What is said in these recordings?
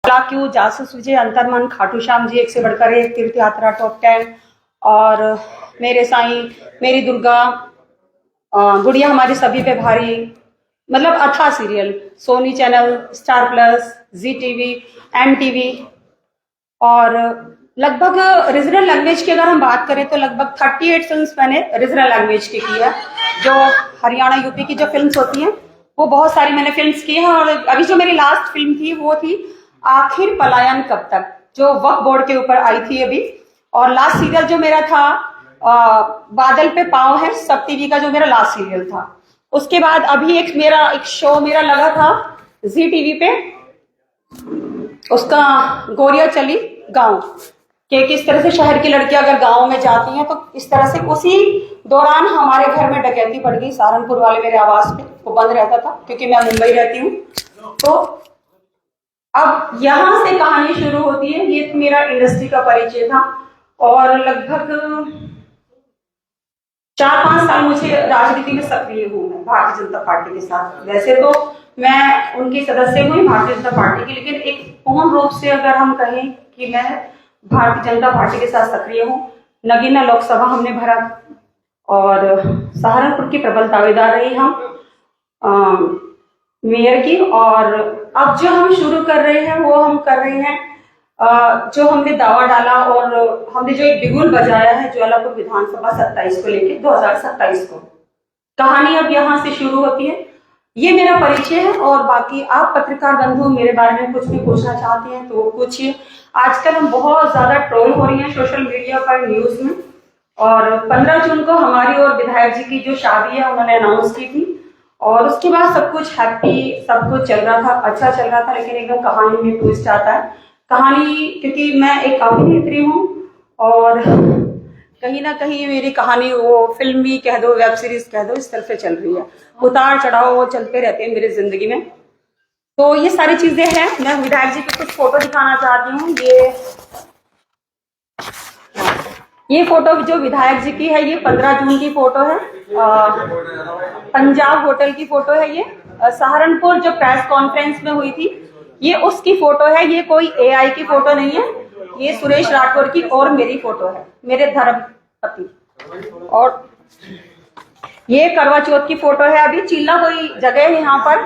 क्यों जासूस विजय, अंतर्मन, खाटू श्याम जी, एक से बढ़कर एक, तीर्थ यात्रा टॉप 10 और मेरे साईं, मेरी दुर्गा, गुड़िया हमारी सभी पे भारी, मतलब अथा serial, Sony channel, star plus, Zee TV, M TV और लगभग रीजनल लैंग्वेज की अगर हम बात करें तो लगभग 38 फिल्म्स मैंने रीजनल लैंग्वेज की है। जो हरियाणा यूपी की जो फिल्म्स होती हैं वो बहुत सारी मैंने फिल्म्स की हैं। और अभी जो मेरी लास्ट फिल्म थी वो थी आखिर पलायन कब तक, जो वक्फ बोर्ड के ऊपर आई थी अभी। और लास्ट सीरियल जो मेरा था बादल पे पाँव है, सब टीवी का जो मेरा लास्ट सीरियल था। उसके बाद अभी एक शो मेरा लगा था जी टीवी पे, उसका गोरिया चली गांव, कि किस तरह से शहर की लड़कियां अगर गांव में जाती हैं तो इस तरह से। उसी दौरान हमारे घर में डकैती पड़ गई, सहारनपुर वाले मेरे आवास पे, वो बंद रहता था क्योंकि मैं मुंबई रहती हूँ। तो अब यहां से कहानी शुरू होती है। ये तो मेरा इंडस्ट्री का परिचय था और लगभग 4-5 साल मुझे राजनीति में सक्रिय हूँ मैं भारतीय जनता पार्टी के साथ। वैसे तो मैं उनकी सदस्य हूँ भारतीय जनता पार्टी की, लेकिन एक पूर्ण रूप से अगर हम कहें कि मैं भारतीय जनता पार्टी के साथ सक्रिय हूँ। नगीना लोकसभा हमने भरा और सहारनपुर की प्रबल दावेदार रही हम मेयर की। और अब जो हम शुरू कर रहे हैं वो हम कर रहे हैं जो हमने दावा डाला और हमने जो एक बिगुल बजाया है ज्वालापुर विधानसभा 27 को लेके 2027 को, कहानी अब यहाँ से शुरू होती है। ये मेरा परिचय है। और बाकी आप पत्रकार बंधु मेरे बारे में कुछ भी पूछना चाहते हैं तो पूछिए। आजकल हम बहुत ज्यादा ट्रोल हो रही हैं सोशल मीडिया पर, न्यूज में। और 15 जून को हमारी और विधायक जी की जो शादी है उन्होंने अनाउंस की थी और उसके बाद सब कुछ हैप्पी, सब कुछ चल रहा था, अच्छा चल रहा था। लेकिन एकदम कहानी में ट्विस्ट आता है। कहानी, क्योंकि मैं एक अभिनेत्री हूँ और कहीं ना कहीं मेरी कहानी वो फिल्म भी कह दो, वेब सीरीज कह दो, इस तरह से चल रही है। उतार चढ़ाव वो चलते रहते हैं मेरी जिंदगी में। तो ये सारी चीजें हैं। मैं विधायक जी की कुछ फोटो दिखाना चाहती हूँ। ये फोटो जो विधायक जी की है ये 15 जून की फोटो है। पंजाब होटल की फोटो है। ये सहारनपुर जो प्रेस कॉन्फ्रेंस में हुई थी ये उसकी फोटो है। ये कोई एआई की फोटो नहीं है, ये सुरेश राठौर की और मेरी फोटो है, मेरे धर्मपति। और ये करवा चौथ की फोटो है। अभी चीला कोई जगह है यहाँ पर,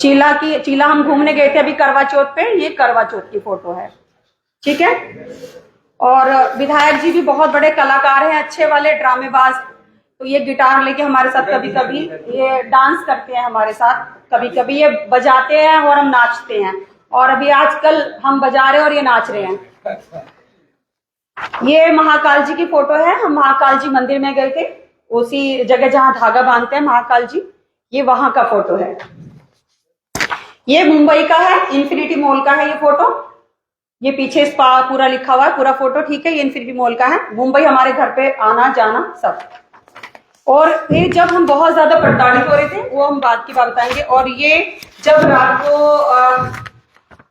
चीला हम घूमने गए थे अभी करवा चौथ पे। ये करवा चौथ की फोटो है, ठीक है। और विधायक जी भी बहुत बड़े कलाकार हैं, अच्छे वाले ड्रामेबाज। तो ये गिटार लेके हमारे साथ कभी कभी ये डांस करते हैं हमारे साथ, कभी कभी ये बजाते हैं और हम नाचते हैं। और अभी आजकल हम बजा रहे हैं और ये नाच रहे हैं। ये महाकाल जी की फोटो है। हम महाकाल जी मंदिर में गए थे, उसी जगह जहां धागा बांधते हैं महाकाल जी, ये वहां का फोटो है। ये मुंबई का है, इन्फिनिटी मॉल का है ये फोटो। ये पीछे स्पा पूरा लिखा हुआ है, पूरा फोटो, ठीक है। ये इन्फिनिटी मॉल का है। मुंबई हमारे घर पे आना जाना सब। और फिर जब हम बहुत ज्यादा प्रताड़ित हो रहे थे वो हम बात की बात बताएंगे। और ये जब रात को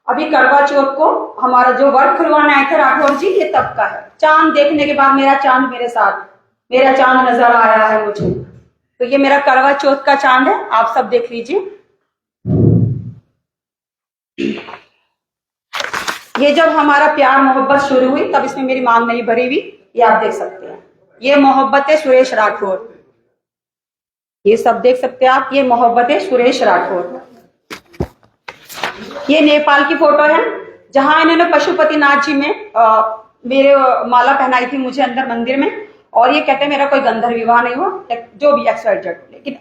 अभी करवा चौथ को हमारा जो वर्क खुलवाने आए थे राठौर जी, ये तब का है। चांद देखने के बाद मेरा चांद मेरे साथ, मेरा चांद नजर आया है मुझे। तो ये मेरा करवा चौथ का चांद है, आप सब देख लीजिए। ये जब हमारा प्यार मोहब्बत शुरू हुई तब इसमें मेरी मांग नहीं भरी हुई, ये आप देख सकते हैं। ये मोहब्बत है सुरेश राठौर, ये सब देख सकते हैं आप। ये मोहब्बत है सुरेश राठौर। ये नेपाल की फोटो है जहां इन्होंने पशुपतिनाथ जी में मेरे माला पहनाई थी मुझे अंदर मंदिर में। और ये कहते हैं मेरा कोई गंधर्व विवाह नहीं हुआ, जो भी XYZ, लेकिन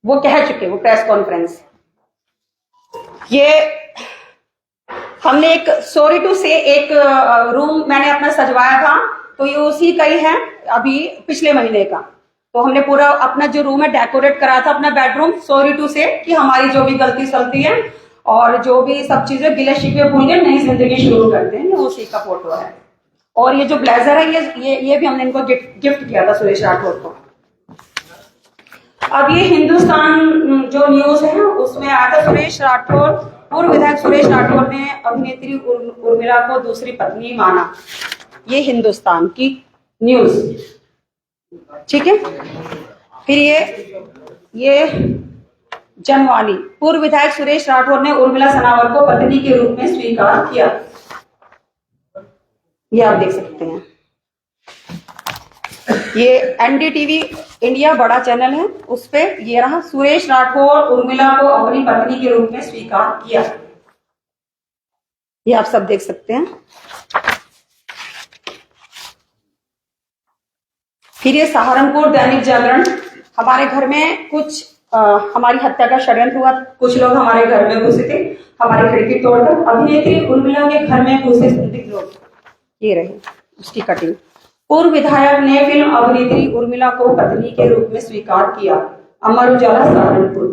वो कह चुके वो प्रेस कॉन्फ्रेंस। ये हमने एक सॉरी टू से एक रूम मैंने अपना सजवाया था, तो ये उसी का ही है अभी पिछले महीने का। तो हमने पूरा अपना जो रूम है डेकोरेट करा था अपना बेडरूम, सॉरी टू से कि हमारी जो भी गलती सलती है और जो भी सब चीजें गिले शिकवे भूल के नई जिंदगी शुरू करते हैं, उसी का फोटो है। और ये जो ब्लेजर है ये भी हमने इनको गिफ्ट किया था सुरेश राठौर को। अब ये हिंदुस्तान जो न्यूज है उसमें आया था सुरेश राठौर, पूर्व विधायक सुरेश राठौर ने अभिनेत्री उर्मिला को दूसरी पत्नी माना। ये हिंदुस्तान की न्यूज, ठीक है। फिर ये जनवानी। पूर्व विधायक सुरेश राठौर ने उर्मिला सनावर को पत्नी के रूप में स्वीकार किया। ये आप देख सकते हैं, ये एनडीटीवी इंडिया बड़ा चैनल है, उस पे ये रहा, सुरेश राठौर उर्मिला को अपनी पत्नी के रूप में स्वीकार किया। ये आप सब देख सकते हैं। फिर ये सहारनपुर दैनिक जागरण, हमारे घर में कुछ हमारी हत्या का षड्यंत्र हुआ, कुछ लोग हमारे घर में घुसे थे, हमारी खिड़की तोड़कर अभिनेत्री उर्मिला के घर में घुसे संदिग्ध लोग। ये रहे उसकी कटिंग। पूर्व विधायक ने फिल्म अभिनेत्री उर्मिला को पत्नी के रूप में स्वीकार किया। अमर उजाला सहारनपुर।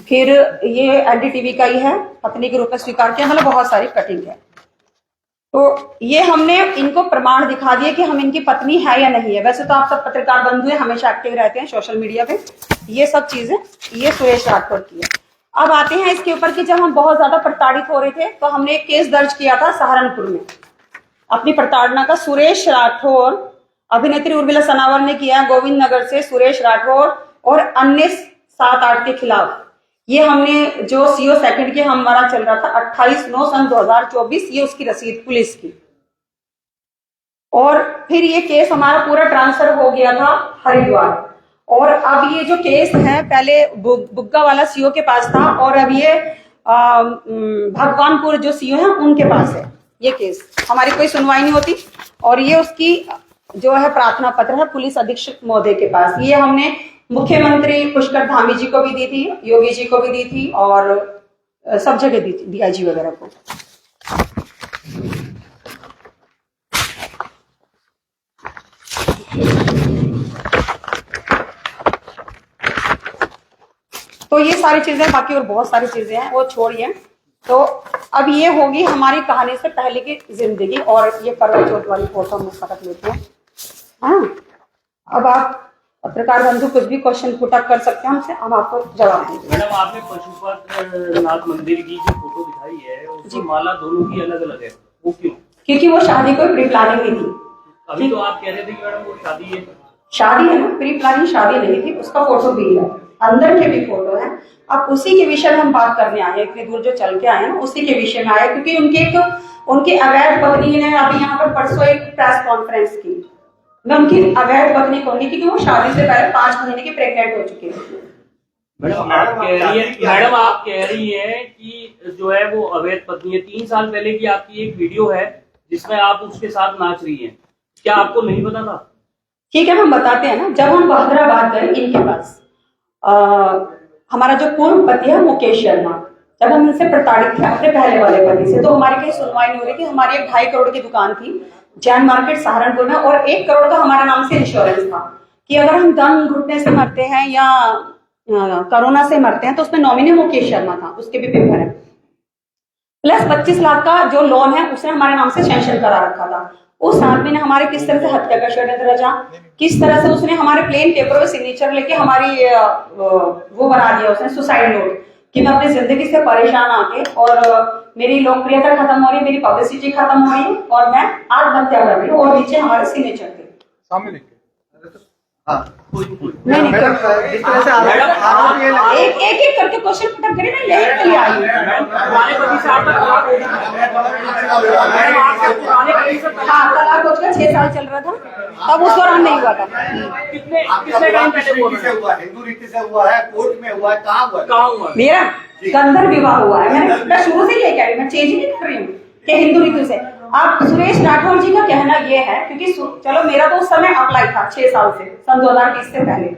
फिर ये एनडीटीवी का ही है, पत्नी के रूप में स्वीकार किया, मतलब बहुत सारी कटिंग है। तो ये हमने इनको प्रमाण दिखा दिए कि हम इनकी पत्नी है या नहीं है। वैसे तो आप सब पत्रकार बंधु हैं, हमेशा एक्टिव रहते हैं सोशल मीडिया पे। ये सब चीजें ये सुरेश राठौर की है। अब आते हैं इसके ऊपर कि जब हम बहुत ज्यादा प्रताड़ित हो रहे थे तो हमने एक केस दर्ज किया था सहारनपुर में अपनी प्रताड़ना का। सुरेश राठौर, अभिनेत्री उर्मिला सनावर ने किया गोविंद नगर से सुरेश राठौर और अन्य 7-8 के खिलाफ। ये हमने जो सीओ सेकंड के हमारा चल रहा था 28/9/2024, ये उसकी रसीद पुलिस की। और फिर ये केस हमारा पूरा ट्रांसफर हो गया था हरिद्वार। और अब ये जो केस है पहले बुग्गा वाला सीओ के पास था और अब ये भगवानपुर जो सीओ है उनके पास है। ये केस हमारी कोई सुनवाई नहीं होती और ये उसकी जो है प्रार्थना पत्र है पुलिस अधीक्षक महोदय के पास। ये हमने मुख्यमंत्री पुष्कर धामी जी को भी दी थी, योगी जी को भी दी थी और सब जगह दी थी, डीआईजी वगैरह को। तो ये सारी चीजें, बाकी और बहुत सारी चीजें हैं वो छोड़िए। तो अब ये होगी हमारी कहानी से पहले की जिंदगी। और ये करवा चौथ वाली फोटो हम फटक लेते हैं। हाँ, अब आप पत्रकार बंधु कुछ भी क्वेश्चन पुटअप कर सकते हैं हमसे, हम आपको जवाब देंगे। मैडम, आपने पशुपतिनाथ मंदिर की जो फोटो दिखाई है उसकी माला दोनों की अलग अलग है, वो क्यों? क्योंकि वो शादी कोई प्री प्लानिंग नहीं थी। अभी तो आप कह रहे थे कि मैडम वो शादी है। शादी है ना, प्री प्लानिंग शादी नहीं थी। उसका फोटो भी है, अंदर के भी फोटो है। अब उसी के विषय में हम बात करने आए हैं, इतनी दूर जो चल के आए हैं उसी के विषय में आए, क्योंकि उनकी अवैध पत्नी ने अभी यहाँ पर परसों एक प्रेस कॉन्फ्रेंस की। मैं उनकी अवैध पत्नी कहूंगी क्योंकि वो शादी से पहले 5 महीने की प्रेग्नेंट हो चुकी है। मैडम आप कह रही हैं कि जो है वो अवैध पत्नी है। 3 साल पहले की आपकी एक वीडियो है जिसमें आप उसके साथ नाच रही हैं, क्या आपको नहीं पता था? ठीक है, हम बताते हैं ना। जब हम हैदराबाद गए इनके पास, हमारा जो पूर्व पति है मुकेश शर्मा, जब हम इनसे प्रताड़ित थे अपने पहले वाले पति से, तो हमारी कहीं सुनवाई नहीं हो रही थी। हमारी एक 2.5 करोड़ की दुकान थी जैन मार्केट सहारनपुर में और 1 करोड़ का हमारे नाम से इंश्योरेंस था कि अगर हम दम घुटने से मरते हैं या कोरोना से मरते हैं तो उसमें नॉमिनी मुकेश शर्मा था, उसके भी पेपर है। प्लस 25 लाख का जो लोन है उसने हमारे नाम से सैंक्शन करा रखा था। उस आदमी ने हमारे किस तरह से हत्या का षड्यंत्र रचा, किस तरह से उसने हमारे प्लेन पेपर में सिग्नेचर लेके हमारी वो बना दिया उसने सुसाइड नोट कि मैं अपनी जिंदगी से परेशान आके और मेरी लोकप्रियता खत्म हो रही है, मेरी पब्लिसिटी खत्म हो रही है और मैं आत्महत्या कर रही हूँ। और नीचे हमारे सिग्नेचर थे सामने देख एक करके क्वेश्चन पुट करें ना, लेट के लिए आई तलाक हो चुका 6 साल चल रहा था, तब उस दौरान नहीं हुआ था। कितने टाइम पहले हुआ? हिंदू रीति से हुआ है, कोर्ट में हुआ है, कहाँ हुआ? मेरा गंधर्व विवाह हुआ है। मैं शुरू से ये कह रही हूँ, मैं चेंज नहीं कर रही हूँ कि हिंदू रीति से। आप सुरेश राठौर जी का कहना ये है, क्योंकि चलो मेरा तो उस समय अप्लाई था 6 साल से, सन 2020 से पहले।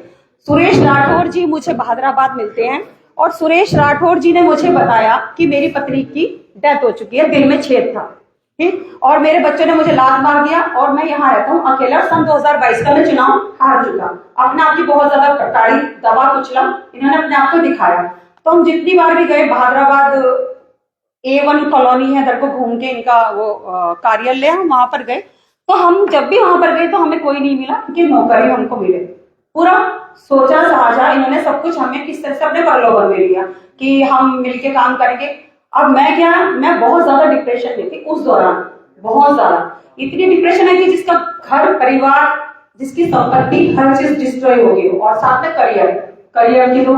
सुरेश राठौर जी मुझे हैदराबाद मिलते हैं और सुरेश राठौर जी ने मुझे बताया कि मेरी पत्नी की डेथ हो चुकी है, दिल में छेद था, ठीक, और मेरे बच्चों ने मुझे लात मार दिया और मैं यहाँ रहता हूँ अकेला। सन 2022 का मैं चुनाव हार चुका, अपने आप की बहुत ज्यादा कटाई दबा कुचला इन्होंने अपने आप को दिखाया। तो हम जितनी बार भी गए हैदराबाद, A1 कॉलोनी है, इधर को घूम के इनका वो कार्यालय है, वहां पर गए। तो हम जब भी वहां पर गए तो हमें कोई नहीं मिला, क्योंकि नौकर ही हमको मिले। पूरा सोचा साझा इन्होंने सब कुछ हमें किस तरह से अपने प्रलोभन में लिया कि हम मिलके काम करेंगे। अब मैं बहुत ज्यादा डिप्रेशन में थी उस दौरान, बहुत ज्यादा। इतनी डिप्रेशन है कि जिसका घर परिवार, जिसकी संपत्ति, हर चीज डिस्ट्रॉय हो गई, और साथ में करियर की तो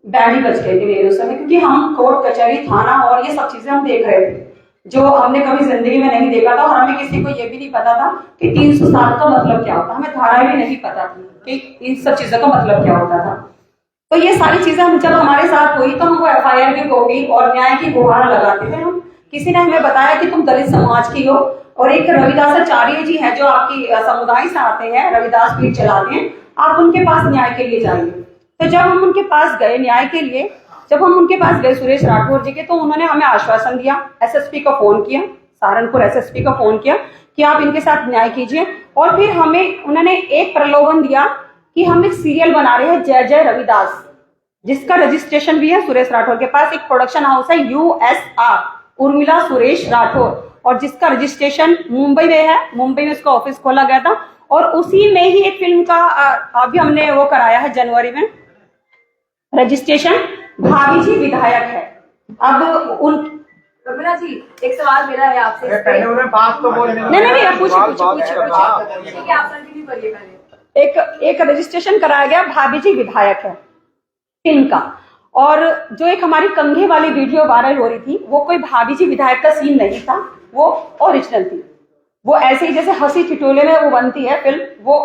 बैंड ही बच गए थे मेरे उस समय, क्योंकि हम कोर्ट कचहरी थाना और ये सब चीजें हम देख रहे थे जो हमने कभी जिंदगी में नहीं देखा था। और हमें किसी को ये भी नहीं पता था कि 307 का मतलब क्या होता, हमें धाराएं भी नहीं पता थी कि इन सब चीजों का मतलब क्या होता था। तो ये सारी चीजें हम जब हमारे साथ हुई तो हमको FIR भी होगी और न्याय की गुहार लगाते थे हम। किसी ने हमें बताया कि तुम दलित समाज की हो, और एक रविदासाचार्य जी हैं जो आपकी समुदाय से आते हैं, रविदास पीठ चलाते हैं, आप उनके पास न्याय के लिए जाइए। तो जब हम उनके पास गए न्याय के लिए, जब हम उनके पास गए सुरेश राठौर जी के, तो उन्होंने हमें आश्वासन दिया, SSP को फोन किया, सहारनपुर SSP को फोन किया कि आप इनके साथ न्याय कीजिए। और फिर हमें उन्होंने एक प्रलोभन दिया कि हम एक सीरियल बना रहे हैं जय जय रविदास, जिसका रजिस्ट्रेशन भी है सुरेश राठौर के पास। एक प्रोडक्शन हाउस है USR, उर्मिला सुरेश राठौर, और जिसका रजिस्ट्रेशन मुंबई में है, मुंबई में उसका ऑफिस खोला गया था। और उसी में ही एक फिल्म का अभी हमने वो कराया है जनवरी में रजिस्ट्रेशन, भाभी जी विधायक है। अब उन रमीला जी, एक सवाल मेरा है आपसे। पहले उन्हें बात तो बोलने दो। नहीं पूछिए। ठीक है, आप कंटिन्यू करिए पहले। एक रजिस्ट्रेशन कराया गया, भाभी जी विधायक है फिल्म का। और जो एक हमारी कंघे वाली वीडियो वायरल हो रही थी, वो कोई भाभी जी विधायक का सीन नहीं था, वो ओरिजिनल थी। वो ऐसे ही जैसे हंसी ठिठोले में वो बनती है फिल्म, वो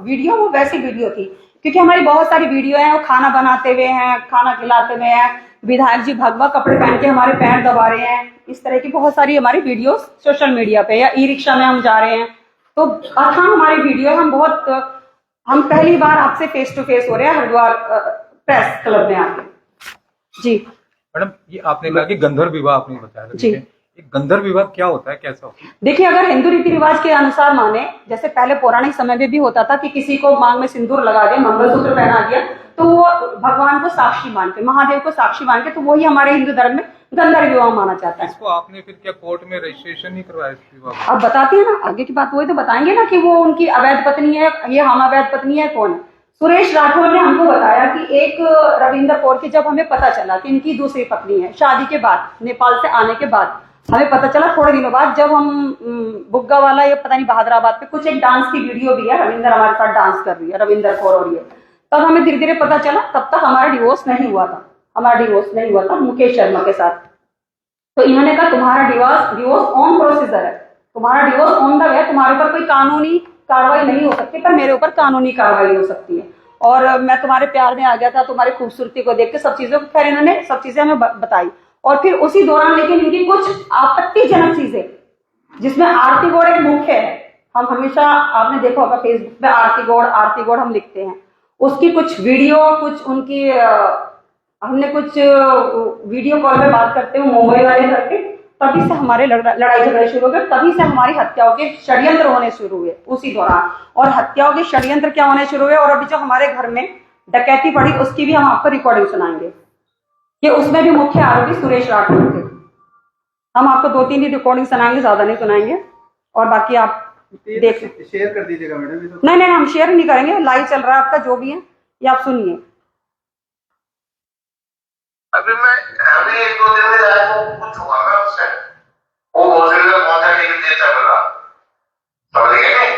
वीडियो, वो वैसी वीडियो थी। क्योंकि हमारी बहुत सारी वीडियो हैं, वो खाना बनाते हुए हैं, खाना खिलाते हुए हैं, विधायक जी भगवा कपड़े पहन के हमारे पैर दबा रहे हैं, इस तरह की बहुत सारी हमारी वीडियोस सोशल मीडिया पे, या ई-रिक्शा में हम जा रहे हैं। तो अच्छा हमारी वीडियो, हम पहली बार आपसे फेस टू फेस हो रहे हैं हरिद्वार प्रेस क्लब में आके। जी मैडम, ये आपने कहा कि गंधर्व विवाह आपने बताया, जी। ये गंधर्व विवाह क्या होता है, कैसा होता है? देखिए, अगर हिंदू रीति रिवाज के अनुसार माने, जैसे पहले पौराणिक समय में भी होता था कि किसी को मांग में सिंदूर लगा दिया, मंगलसूत्र पहना दिया, तो वो भगवान को साक्षी मान के, महादेव को साक्षी मान के, तो वही हमारे हिंदू धर्म में गंधर्व विवाह माना जाता है। इसको आपने फिर क्या कोर्ट में रजिस्ट्रेशन नहीं करवाया इस विवाह का? अब बताते हैं ना, आगे की बात वही तो बताएंगे ना कि वो उनकी अवैध पत्नी है, ये हम अवैध पत्नी है, कौन है। सुरेश राठौर ने हमको बताया कि एक रविंदर कौर की, जब हमें पता चला कि इनकी दूसरी पत्नी है, शादी के बाद, नेपाल से आने के बाद हमें पता चला, थोड़े दिनों बाद, जब हम बुग्गा वाला, ये पता नहीं बहादुराबाद पे कुछ एक डांस की वीडियो भी है, रविंदर हमारे साथ डांस कर रही है, रविंदर कौर और ये, तब हमें धीरे धीरे पता चला। तब तक हमारा डिवोर्स नहीं हुआ था मुकेश शर्मा के साथ। तो इन्होंने कहा तुम्हारा डिवोर्स ऑन प्रोसीजर है, तुम्हारा डिवोर्स ऑन द वे, तुम्हारे ऊपर कोई कानूनी कार्रवाई नहीं हो सकती, पर मेरे ऊपर कानूनी कार्रवाई हो सकती है। और मैं तुम्हारे प्यार में आ गया था, तुम्हारी खूबसूरती को देख के, सब चीजों को, खैर इन्होंने सब चीजें हमें बताई। और फिर उसी दौरान लेकिन इनकी कुछ आपत्तिजनक चीजें, जिसमें आरती गौड़ एक मुख्य है, हम हमेशा, आपने देखा होगा फेसबुक पे आरती गौड़ हम लिखते हैं, उसकी कुछ वीडियो, कुछ उनकी हमने कुछ वीडियो कॉल पे बात करते हुए मुंबई वाले करके, तभी से हमारे लड़ाई झगड़े शुरू हो गए, तभी से हमारी हत्याओं के षड्यंत्र होने शुरू हुए उसी दौरान। और हत्याओं के षड्यंत्र क्या होने शुरू हुए, और अभी जो हमारे घर में डकैती पड़ी, उसकी भी हम आपको रिकॉर्डिंग सुनाएंगे कि उसमें भी मुख्य आरोपी सुरेश राठौर थे। हम आपको 2-3 ही रिकॉर्डिंग सुनाएंगे, ज्यादा नहीं सुनाएंगे, और बाकी आप देख शेयर कर दीजिएगा मैडम। नहीं, हम शेयर नहीं करेंगे, लाइव चल रहा है आपका, जो भी है ये आप सुनिए। अभी 1-2 दिन में जाए वो कुछ हुआ ना उससे, वो हॉस्पिटल में पहुंचा टिकट देता बता, समझ गए नहीं?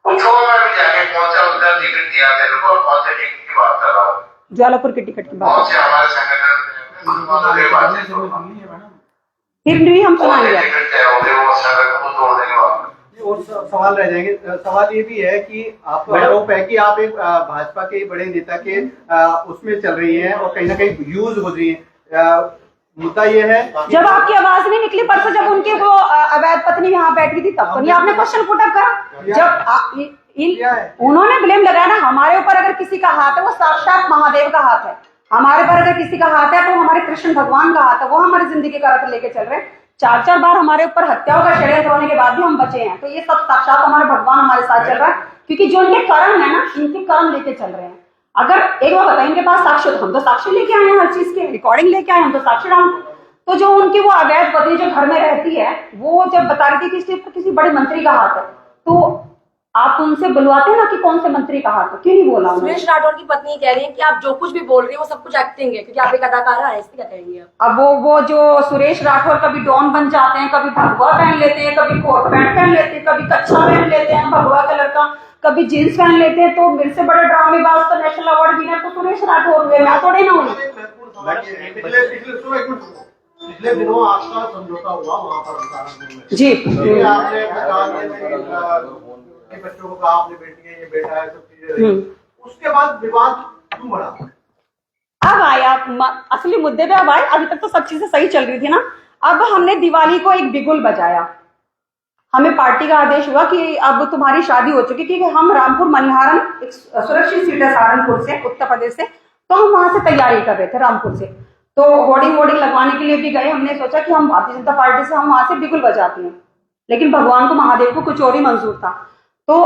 कुछ हुआ, मैं भी जाके पहुंचा, उधर टिकट दिया मेरे को, और कौन से टिकट की बात कर रहा हूँ, ज्वालापुर की टिकट की बात, कौन से हमारे संगठन फिर भी हम सुनाएंगे। टिकट तय हो गए, वो संगठन को तोड़ने के बाद। और सवाल रह जाएंगे। सवाल ये भी है कि आप आरोप है कि आप एक भाजपा के बड़े नेता के उसमें चल रही हैं और कहीं ना कहीं यूज हो रही हैं। मुद्दा ये है, जब आपकी आवाज नहीं निकली परसों, जब उनकी वो अवैध पत्नी यहाँ बैठी थी, तब तो नहीं आपने क्वेश्चन पुट अप करा। जब उन्होंने ब्लेम लगाया ना हमारे ऊपर, अगर किसी का हाथ है वो साक्षात महादेव का हाथ है, हमारे पर अगर किसी का हाथ है तो हमारे कृष्ण भगवान का हाथ है, वो हमारी जिंदगी का रथ लेके चल रहे हैं। 4 बार हमारे ऊपर हत्याओं का षड्यंत्र होने के बाद भी हम बचे हैं, तो ये सब साक्षात हमारे भगवान हमारे साथ चल रहा है, क्योंकि जो इनके कर्म है ना, इनके कर्म लेके चल रहे हैं। अगर एक बार बताएं, इनके पास साक्ष्य, हम तो साक्ष्य लेके आए हैं, हर चीज के रिकॉर्डिंग लेके आए, हम तो साक्ष्य डालते। तो जो उनकी वो अवैध पत्नी जो घर में रहती है, वो जब बता रही थी कि इसके ऊपर किसी बड़े मंत्री का हाथ है, तो आप उन उनसे बुलवाते ना कि कौन से मंत्री कहा था, क्यों नहीं बोला उन्होंने? सुरेश राठौर की पत्नी कह रही है कि आप जो कुछ भी बोल रही हैं वो सब कुछ एक्टिंग है, क्योंकि आप एक अदाकारा है, इसलिए क्या कहेंगे आप? अब वो जो सुरेश राठौर कभी डॉन बन जाते हैं, कभी भगवा पहन लेते हैं, कभी कोट पैंट पहन लेते हैं, कभी कच्छा पहन लेते हैं भगवा कलर का, कभी जीन्स पहन लेते हैं, तो मेरे से बड़े ड्रामेबाज तो नेशनल अवार्ड विनर तो सुरेश राठौर हुए, मैं थोड़े ना हूँ। पिछले दिनों आपका समझौता हुआ वहाँ पर सहारनपुर में। जी। आपने बच्चों को कहा आपने बेटी है, ये बेटा है, सब चीजें रही। उसके बाद विवाद क्यों बढ़ा? अब आया असली मुद्दे पे, अब आए। अभी तक तो सब चीजें सही चल रही थी ना। अब हमने दिवाली को एक बिगुल बजाया, हमें पार्टी का आदेश हुआ कि अब तुम्हारी शादी हो चुकी, क्योंकि हम रामपुर मनिहारन एक सुरक्षित सीट है सहारनपुर से, उत्तर प्रदेश से, तो हम वहां से तैयारी कर रहे थे रामपुर से, तो होर्डिंग लगवाने के लिए भी गए। हमने सोचा कि हम भारतीय जनता पार्टी से हम वहां से बिगुल बजाते हैं, लेकिन भगवान को महादेव को कुछ और ही मंजूर था। तो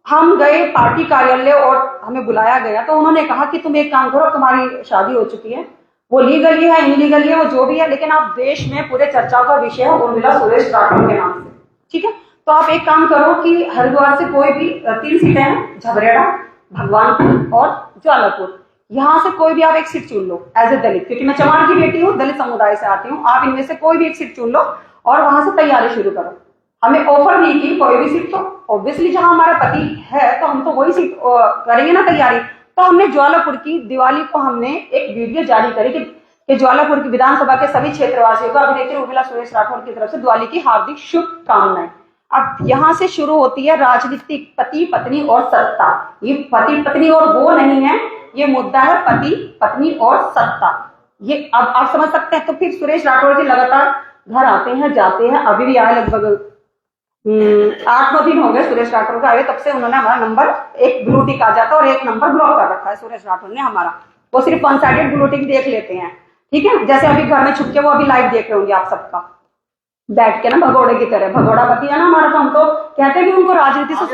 हम गए पार्टी कार्यालय और हमें बुलाया गया, तो उन्होंने कहा कि तुम एक काम करो, तुम्हारी शादी हो चुकी है, वो लीगली है इनलीगली है वो जो भी है, लेकिन आप देश में पूरे चर्चा का विषय है उर्मिला सुरेश राठौर के नाम से, ठीक है? तो आप एक काम करो कि हरिद्वार से कोई भी 3 सीटें हैं, झबरेड़ा, भगवानपुर और ज्वालापुर, यहाँ से कोई भी आप एक सीट चुन लो एज ए दलित, क्योंकि मैं चमार की बेटी हूँ, दलित समुदाय से आती हूँ, आप इनमें से कोई भी एक सीट चुन लो और वहां से तैयारी शुरू करो। हमें ऑफर नहीं की कोई भी सीट, तो ऑब्वियसली जहां हमारा पति है तो हम तो वही सीट करेंगे ना तैयारी। तो हमने ज्वालापुर की दिवाली को हमने एक वीडियो जारी करी कि ज्वालापुर की विधानसभा के सभी क्षेत्रवासियों को अभिनेत्री उर्मिला सुरेश राठौर की तरफ से दिवाली की हार्दिक शुभकामनाएं। अब यहाँ से शुरू होती है राजनीतिक पति पत्नी और सत्ता। ये पति पत्नी और वो नहीं है, ये मुद्दा है पति पत्नी और सत्ता। ये अब आप समझ सकते हैं। तो फिर सुरेश राठौर जी लगातार घर आते हैं जाते हैं, अभी भी आए लगभग 8-9 दिन हो गए सुरेश राठौर का आए, तब से उन्होंने हमारा नंबर एक ब्लू टिक आ जाता है और एक नंबर ब्लॉक कर रखा है सुरेश राठौर ने हमारा। वो सिर्फ वन साइडेड ब्लू टिक देख लेते हैं, ठीक है? जैसे अभी घर में छुप के वो अभी लाइव देख रहे होंगे आप सबका, बैठ के ना भगोड़े की तरह। भगोड़ा पति है ना हमारा, तो हम तो कहते हैं कि उनको राजनीति से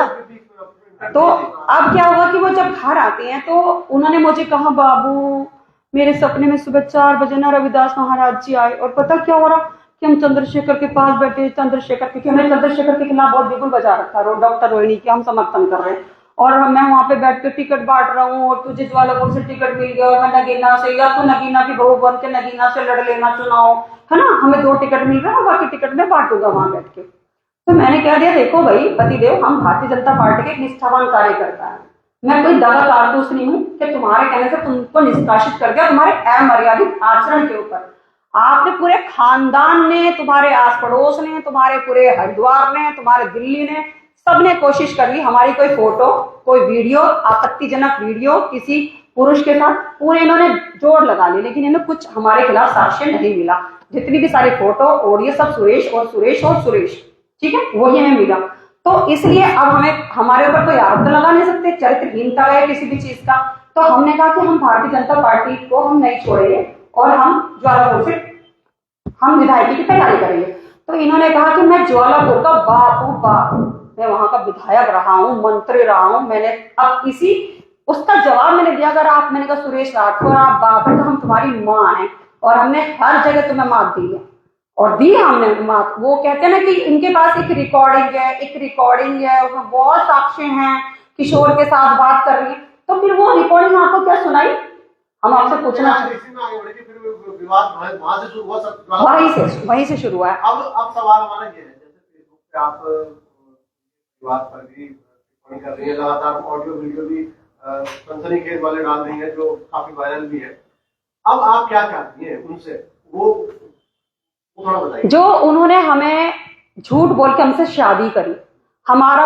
तो अब क्या हुआ कि वो जब घर आते हैं तो उन्होंने मुझे कहा, बाबू मेरे सपने में सुबह 4 बजे ना रविदास महाराज जी आए, और पता क्या हो रहा कि हम चंद्रशेखर के पास बैठे, चंद्रशेखर, क्योंकि हमने चंद्रशेखर के खिलाफ बहुत बिगुल बजा रखा है, डॉक्टर रोहिणी की हम समर्थन कर रहे हैं, और मैं वहां पे बैठ के टिकट बांट रहा हूँ, और तुझे ज्वालापुर से टिकट मिल गया, और मैं नगीना से, या तो नगीना की बहू बन के नगीना से लड़ लेना चुनाव, है ना? हमें 2 टिकट मिल रहा है, बाकी टिकट में बांटूंगा वहां बैठ के। तो मैंने कह दिया, देखो भाई पतिदेव, हम भारतीय जनता पार्टी के एक निष्ठावान कार्यकर्ता है, मैं कोई दगा कारतूस नहीं हूँ कि तुम्हारे कहने से तुमको निष्कासित कर दिया तुम्हारे अमर्यादित आचरण के ऊपर। आपने पूरे खानदान ने, तुम्हारे आस पड़ोस ने, तुम्हारे पूरे हरिद्वार ने, तुम्हारे दिल्ली ने, सबने कोशिश कर ली हमारी कोई फोटो कोई वीडियो, आपत्तिजनक वीडियो किसी पुरुष के साथ, पूरे इन्होंने जोड़ लगा ली, लेकिन इन्हें कुछ हमारे खिलाफ साक्ष्य नहीं मिला। जितनी भी सारी फोटो ऑडियो सब सुरेश और सुरेश और सुरेश, ठीक है, वही हमें मिला। तो इसलिए अब हमें हमारे ऊपर कोई आरोप तो लगा नहीं सकते, चरित्रहीनता है किसी भी चीज का। तो हमने कहा कि हम भारतीय जनता पार्टी को हम नहीं छोड़ेंगे और हम ज्वालापुर से हम विधायकी की तैयारी करेंगे। तो इन्होंने कहा कि मैं ज्वालापुर का बाप, मैं वहां का विधायक रहा हूँ, मंत्री रहा हूँ, मैंने अब किसी उसका जवाब मैंने दिया, अगर आप, मैंने कहा सुरेश राठौर आप बाप है तो हम तुम्हारी माँ हैं, और हमने हर जगह तुम्हें मात दी है, और दी हमने मात। वो कहते हैं ना कि इनके पास एक रिकॉर्डिंग है, उसमें बहुत साक्ष्य हैं, किशोर के साथ बात कर रही है, तो फिर वो रिकॉर्डिंग आपको क्या सुनाई? हम आपसे पूछना विवाद वहां से शुरू हुआ, वहीं से शुरू हुआ है। अब सवाल हमारा ये है, जैसे फेसबुक पे आप विवाद पर भी टिप्पणी कर रही है, लगातार ऑडियो वीडियो भी सनसनीखेज वाले डाल रही है जो काफी वायरल भी है। अब आप क्या चाहती हैं उनसे, वो थोड़ा बताइए। जो उन्होंने हमें झूठ बोल के हमसे शादी करी, हमारा